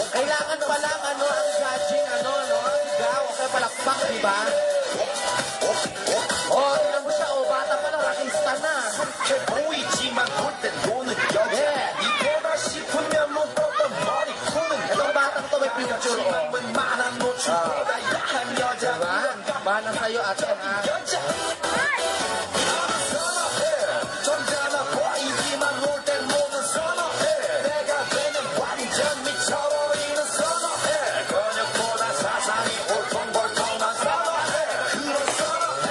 Kailangan pa lang, ang judging, sigaw, o kaya palakpak, di ba? Tingnan mo siya, bata pa lang, artista na. 보이지만 볼땐 노는 여자 이거다 싶으면 묶었던 머리코는 Itong batang to may future, 웬만한 노출보다 야한 여자 Diba? Bana sa'yo, ate, ha? 여자 선어해 점잖아 보이지만 놀땐 모든 선어해 내가 되는 완전 미쳐버리는 선어해 근육보다 사상이 올통벌통한 선어해 그런 선어해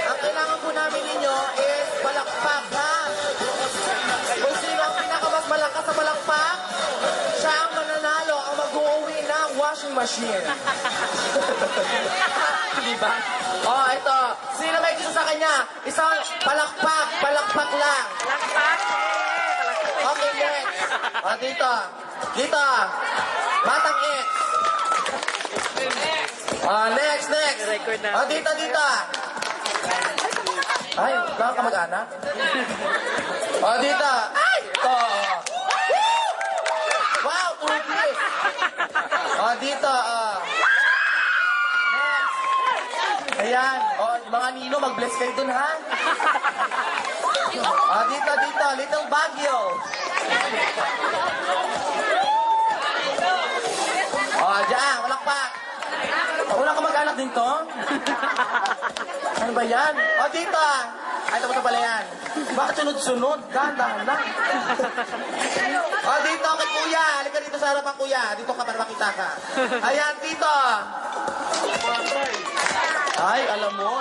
Ang kailangan po namin ninyo is palakpak, ha? Kung sino ang pinakamag malakas sa palakpak, siya ang mananalo, ang mag-uwi ng washing machine. Diba? Ito. Sino may gusto sa kanya? Isang palakpak, palakpak lang. Lakpak. Okay, next. Dito. Dito. Batang X. Next. Record na. Dito. Ay, baka ka mag-anak? Dito. Ay! Ito. Wow, tubig. Dito. Next. Ayan. Mga nino, mag-bless kayo dun, ha? Dito. Little Baguio. Diyan. Walakpak. Wala ka mag-anak din to? Ano ba yan? Dito. Ay, ito pala yan. Bakit sunod-sunod? Dahan-dahan lang. Dito kay kuya. Halika dito sa harapan, kuya. Dito ka para makita ka. Ayan, dito. Ay, alam mo.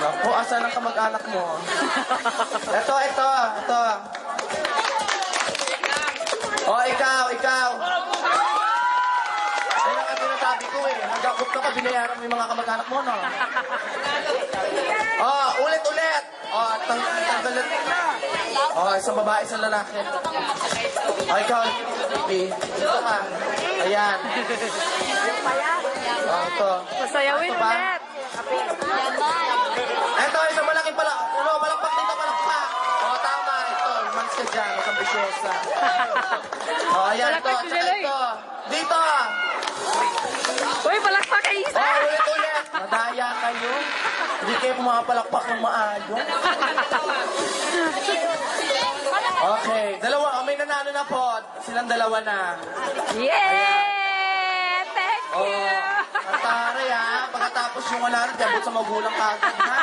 Naku, asan ang kamag-anak mo? Ito. Ikaw. Ayun ang sinasabi ko eh. Nagkakot ka pa, binayaran mo yung mga kamag-anak mo, no? Ulit. Tanggalan. Isang babae, isang lalaki. Ikaw. Dito ka. Ayan. Ito. Masayawin Ito ba? ulit. Ito, isang malaking palakpak dito, palakpak. Tama. Ito, manis ka dyan. Huwag kang bisyosa. Ayan, Palakpak si Jeloy. Dito. Uy, palakpak kay Isa. Ulit. Madaya kayo. Hindi kayo pumapalakpak ng maayo. Okay. May nanalo na po. Silang dalawa na. Yeah! Thank you! Ang taray ha. Pagkatapos yung wala rin, sa magulang ka agad ha.